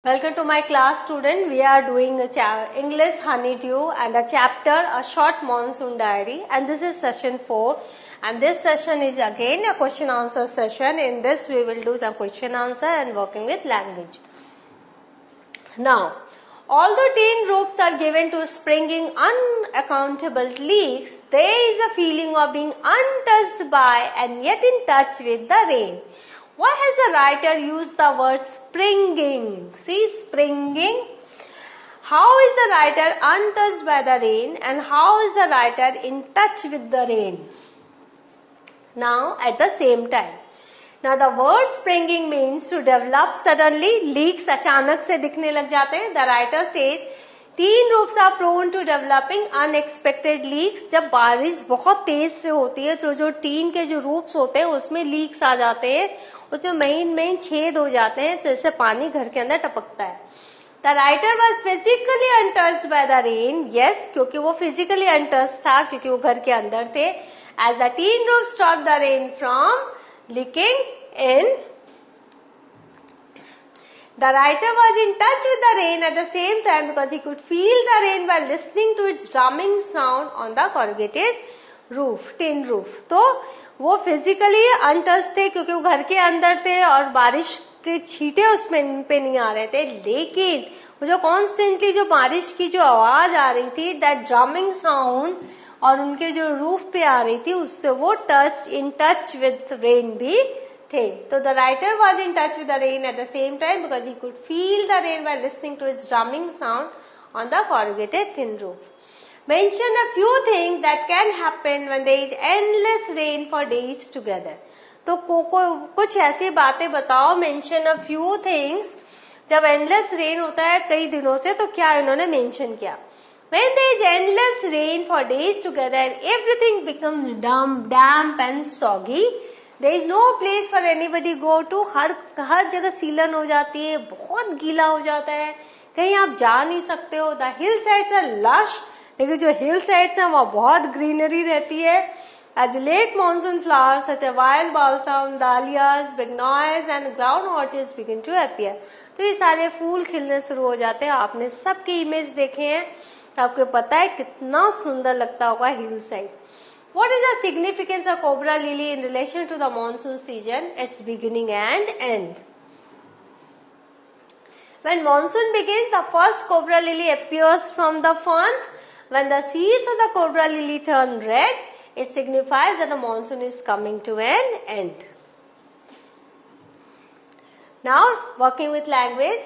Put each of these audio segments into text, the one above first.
Welcome to my class, student. We are doing English Honeydew and a chapter, a short monsoon diary, and this is session 4. And this session is again a question answer session. In this we will do some question answer and working with language. Now, although tin roofs are given to springing unaccountable leaks, there is a feeling of being untouched by and yet in touch with the rain. Why has the writer used the word springing? See, springing. How is the writer untouched by the rain and how is the writer in touch with the rain? Now, at the same time. Now, the word springing means to develop suddenly. Leaks अचानक से दिखने लग जाते हैं. The writer says, tin roofs are prone to developing unexpected leaks. जब बारिश बहुत तेज से होती है तो जो टीन के जो रूफ्स होते हैं उसमें लीक्स आ जाते हैं, उसमें मेन छेद हो जाते हैं जिससे पानी घर के अंदर टपकता है. The writer was physically untouched by the rain. Yes, क्योंकि वो physically untouched था क्योंकि वो घर के अंदर थे. As the tin roof stopped the rain from leaking in. The writer was in touch with the rain at the same time because he could feel the rain while listening to its drumming sound on the corrugated roof, tin roof. तो वो physically untouched थे क्योंकि वो घर के अंदर थे और बारिश के छींटे उसमें पे नहीं आ रहे थे, लेकिन वो जो constantly जो बारिश की जो आवाज आ रही थी, that drumming sound और उनके जो रूफ पे आ रही थी उससे वो in touch with rain भी थे. तो the writer was in touch with the rain at the same time because he could feel the rain while listening to its drumming sound on the corrugated tin roof. Mention a few things that can happen when there is endless rain for days together. तो कुछ ऐसी बातें बताओ. Mention a few things. जब endless rain होता है कई दिनों से तो क्या इन्होंने mention किया? When there is endless rain for days together, everything becomes damp and soggy. There is no place for anybody go to. हर जगह सीलन हो जाती है, बहुत गीला हो जाता है, कहीं आप जा नहीं सकते हो. The hillsides are lush, लेकिन जो hillsides हैं वहाँ बहुत greenery रहती है. As late monsoon flowers such as wild balsam, dahlias, begonias and ground orchids begin to appear. तो ये सारे फूल खिलने शुरू हो जाते हैं. आपने सबके इमेज देखे हैं तो आपको पता है कितना सुंदर लगता होगा hillside. What is the significance of cobra lily in relation to the monsoon season, its beginning and end? When monsoon begins, the first cobra lily appears from the ferns. When the seeds of the cobra lily turn red, it signifies that the monsoon is coming to an end. Now, working with language,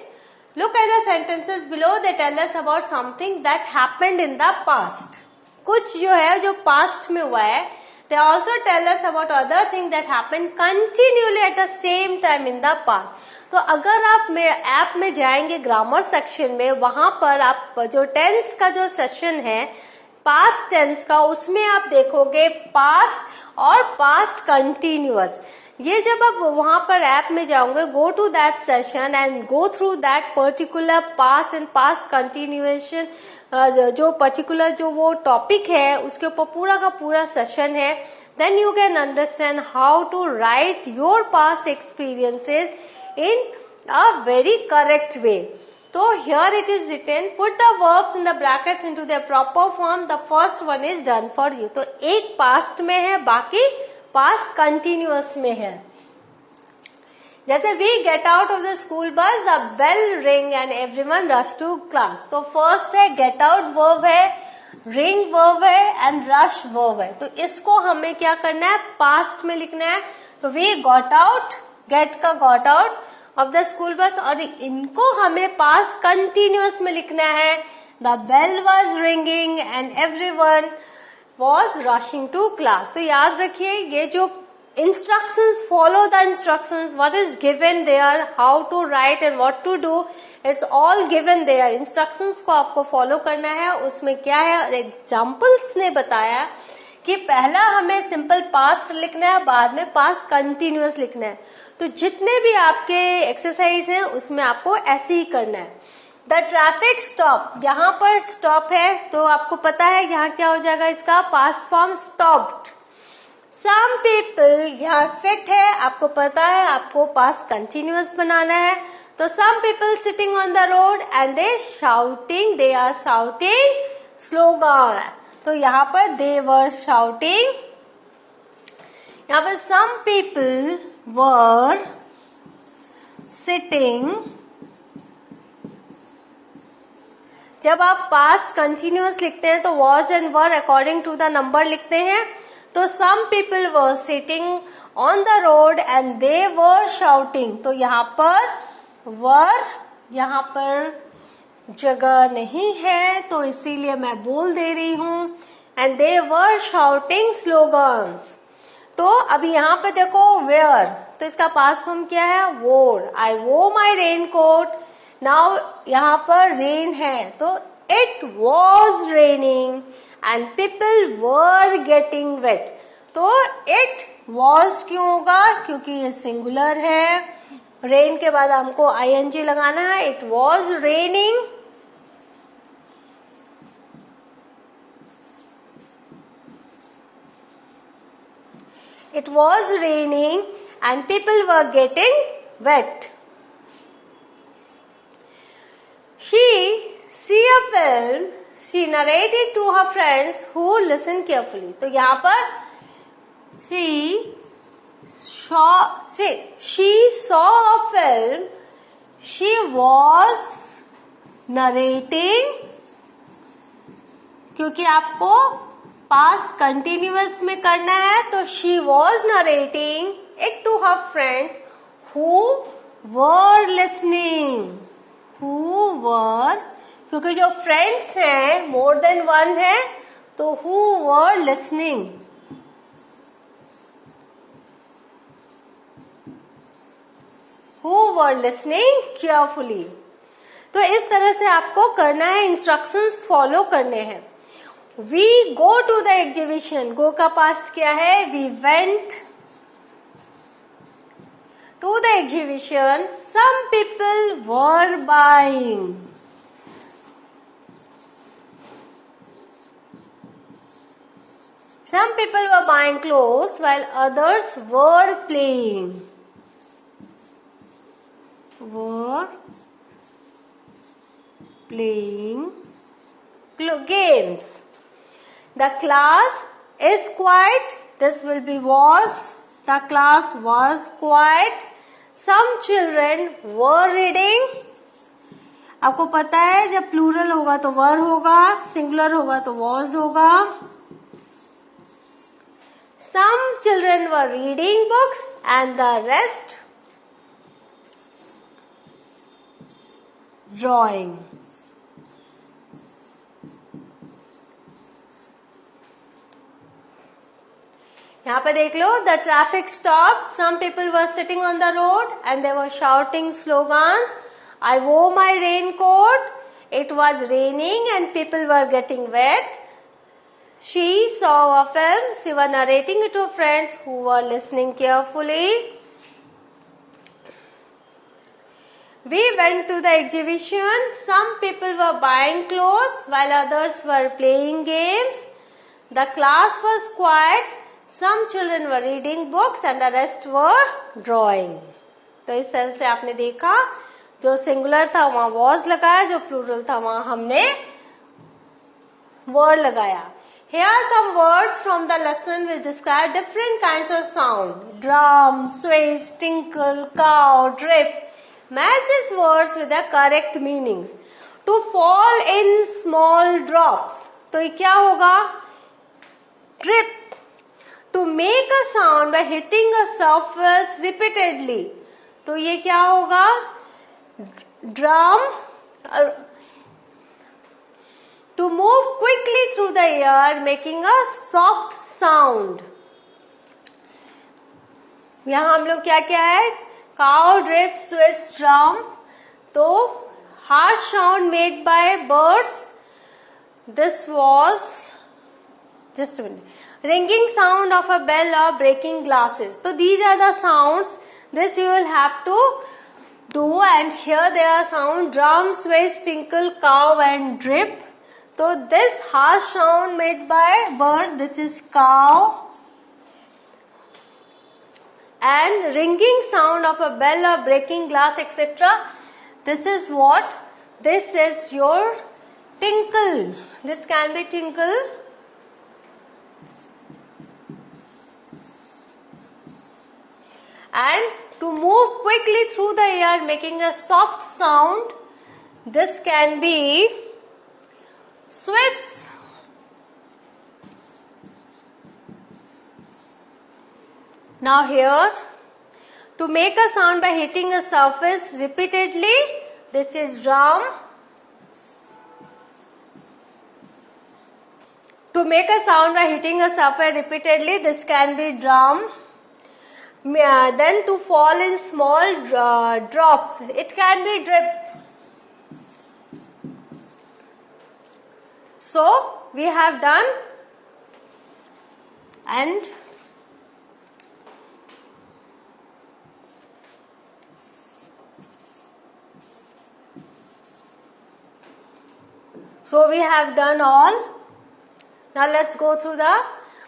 look at the sentences below. They tell us about something that happened in the past. कुछ जो है जो past में हुआ है. They also tell us about other things that happened continually at the same time in the past. तो अगर आप ऐप में जाएंगे ग्रामर सेक्शन में, वहां पर आप जो टेंस का जो सेशन है पास्ट टेंस का, उसमें आप देखोगे पास्ट और पास्ट कंटिन्यूअस. ये जब आप वहां पर ऐप में जाओगे, go to that session and go through that particular past and past continuation, जो पर्टिकुलर जो वो टॉपिक है उसके ऊपर पूरा का पूरा सेशन है. Then you can understand how to write your past experiences in a very correct way. तो here it is written, put the verbs in the brackets into their proper form. The first one is done for you. तो एक past में है, बाकी past continuous में है. जैसे we get out of the school bus, the bell ring and everyone rush to class. तो first है गेट आउट वर्ब है, रिंग वर्ब है एंड रश वर्ब है. तो इसको हमें क्या करना है, पास्ट में लिखना है. तो वी गॉट आउट, गेट का got out of the school bus, और इनको हमें पास्ट कंटिन्यूअस में लिखना है. The bell was ringing and everyone was rushing to class. तो याद रखिए ये जो instructions, follow the instructions, what is given there, how to write and what to do, it's all given there. instructions को आपको follow करना है. उसमें क्या है, और examples ने बताया कि पहला हमें simple past लिखना है, बाद में past continuous लिखना है. तो जितने भी आपके exercise हैं उसमें आपको ऐसे ही करना है. द ट्रैफिक स्टॉप, यहाँ पर स्टॉप है तो आपको पता है यहाँ क्या हो जाएगा, इसका past form stopped. Some people, यहाँ सेट है, आपको पता है आपको पास्ट कंटिन्यूअस बनाना है तो some people sitting on the road and they are shouting slogan. तो यहाँ पर they were shouting, यहाँ पर some people were sitting. जब आप past continuous लिखते हैं तो was and were according to the number लिखते हैं. तो some people were sitting on the road and they were shouting. तो यहाँ पर were, यहाँ पर जगह नहीं है तो इसीलिए मैं बोल दे रही हूँ. And they were shouting slogans. तो अभी यहाँ पे देखो where, तो इसका पास्ट फॉर्म क्या है? wore. I wore my raincoat. Now यहाँ पर रेन है तो it was raining and people were getting wet. तो it was क्यों होगा? क्योंकि ये सिंगुलर है. रेन के बाद हमको ing लगाना है. It was raining. It was raining and people were getting wet. She a film. She narrated to her friends who listened carefully. तो यहाँ पर she saw a film. She was narrating. क्योंकि आपको पास्ट कंटिन्यूअस में करना है तो she was narrating it to her friends who were listening. Who were, क्योंकि जो फ्रेंड्स हैं मोर देन वन है तो who were listening. Who were listening carefully. तो इस तरह से आपको करना है, इंस्ट्रक्शंस फॉलो करने हैं. We go to the exhibition. Go का पास्ट क्या है? We went to the exhibition. Some people were buying. Some people were buying clothes while others were playing. Were playing games. The class is quiet. This will be was. The class was quiet. Some children were reading. आपको पता है जब plural होगा तो were होगा, singular होगा तो was होगा. Some children were reading books and the rest drawing. यहाँ पे देख लो, the traffic stopped. Some people were sitting on the road and they were shouting slogans. I wore my raincoat. It was raining and people were getting wet. She saw a film. She was narrating it to friends who were listening carefully. We went to the exhibition. Some people were buying clothes while others were playing games. The class was quiet. Some children were reading books and the rest were drawing. तो इस तरह से आपने देखा, जो singular था वहां was लगाया, जो प्लूरल था वहां हमने were लगाया. Here are some words from the lesson which describe different kinds of sound. Drum, swish, tinkle, cow, drip. Match these words with the correct meanings. To fall in small drops. तो ये क्या होगा? Drip. To make a sound by hitting a surface repeatedly. तो ये क्या होगा? Drum. To move quickly through the air, making a soft sound. यहाँ हम लोग क्या क्या है? Cow, drip, swish, drum. तो harsh sound made by birds. This was just a minute. Ringing sound of a bell or breaking glasses. So these are the sounds. This you will have to do, and here they are sound: drum, swish, tinkle, cow, and drip. So this harsh sound made by birds. This is cow. And ringing sound of a bell or breaking glass, etc. This is what? This is your tinkle. This can be tinkle. And to move quickly through the air making a soft sound, this can be Swiss. Now here, to make a sound by hitting a surface repeatedly, this is drum. To make a sound by hitting a surface repeatedly, this can be drum. Then to fall in small drops, it can be drip. So we have done, and so we have done all. Now let's go through the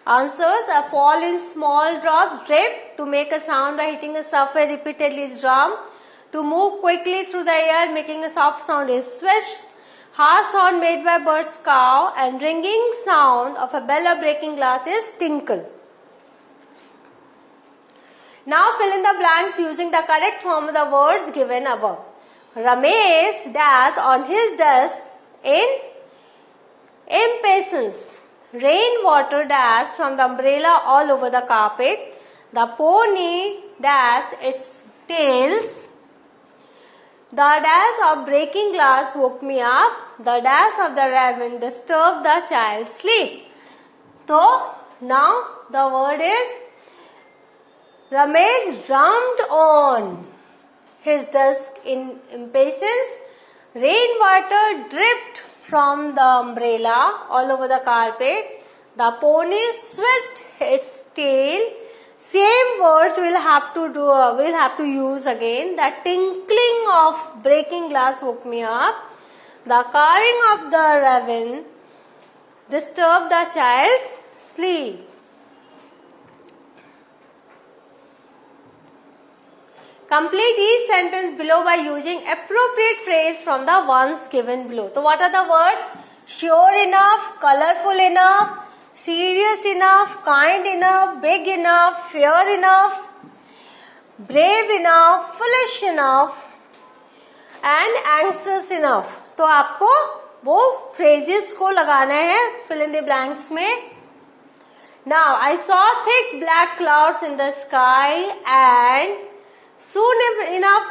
answers. A fall in small drops, drip. To make a sound by hitting a surface repeatedly is drum. To move quickly through the air making a soft sound is swish. Harsh sound made by birds cow, and ringing sound of a bell or breaking glass is tinkle. Now fill in the blanks using the correct form of the words given above. Ramesh dash on his desk in impatience. Rainwater dash from the umbrella all over the carpet. The pony dash its tails. The dash of breaking glass woke me up. The dash of the raven disturbed the child's sleep. So now the word is Ramesh drummed on his desk in impatience. Rainwater dripped from the umbrella all over the carpet. The pony swished its tail. Same words we'll have to use again. The tinkling of breaking glass woke me up. The cawing of the raven disturbed the child's sleep. Complete each sentence below by using appropriate phrase from the ones given below. So what are the words? Sure enough, colorful enough, serious enough, kind enough, big enough, fair enough, brave enough, foolish enough and anxious enough. तो आपको वो phrases को लगाना है fill in the blanks में. Now I saw thick black clouds in the sky and soon enough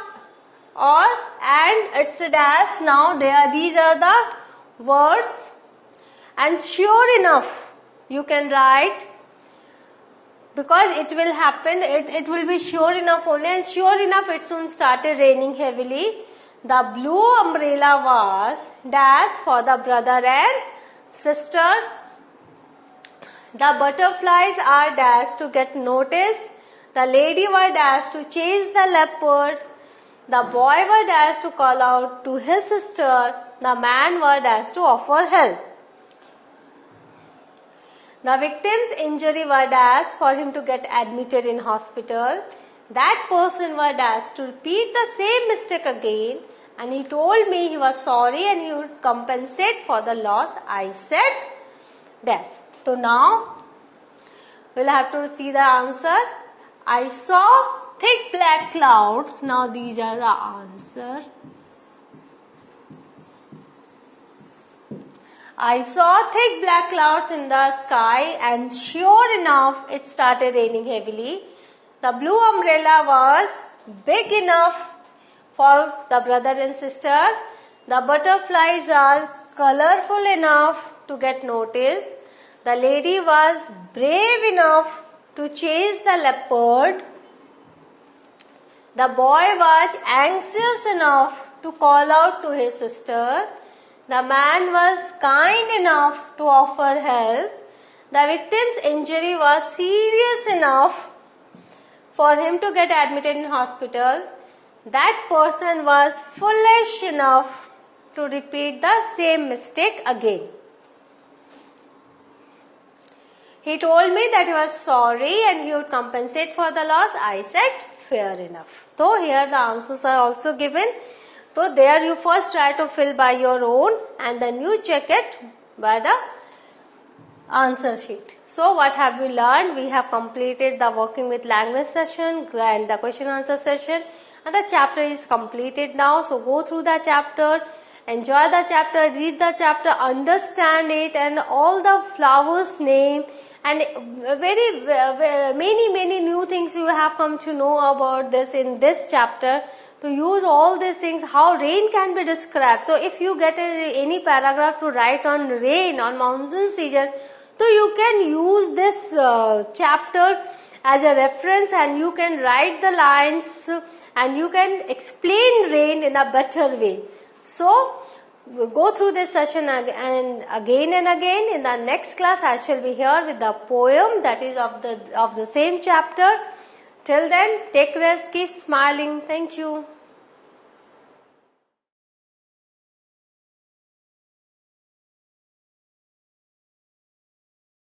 and it's a dash. Now these are the words, and sure enough you can write because it will happen, it will be sure enough only, and sure enough it soon started raining heavily. The blue umbrella was dash for the brother and sister. The butterflies are dash to get noticed. The lady was dash to chase the leopard. The boy was dash to call out to his sister. The man was dash to offer help. The victim's injury was dash for him to get admitted in hospital. That person was dash to repeat the same mistake again, and he told me he was sorry and he would compensate for the loss. I said dash. So now we'll have to see the answer. I saw thick black clouds. Now these are the answer. I saw thick black clouds in the sky and sure enough it started raining heavily. The blue umbrella was big enough for the brother and sister. The butterflies are colorful enough to get noticed. The lady was brave enough to chase the leopard. The boy was anxious enough to call out to his sister. The man was kind enough to offer help. The victim's injury was serious enough for him to get admitted in hospital. That person was foolish enough to repeat the same mistake again. He told me that he was sorry and he would compensate for the loss. I said fair enough. So here the answers are also given. So there you first try to fill by your own and then you check it by the answer sheet. So what have we learned? We have completed the working with language session and the question answer session, and the chapter is completed now. So go through the chapter, enjoy the chapter, read the chapter, understand it and all the flowers name, and many new things you have come to know about this in this chapter. To use all these things, how rain can be described. So if you get any paragraph to write on rain, on monsoon season, so you can use this chapter as a reference and you can write the lines and you can explain rain in a better way. So we'll go through this session again and again. In the next class I shall be here with the poem that is of the same chapter. Till then, take rest, keep smiling. Thank you.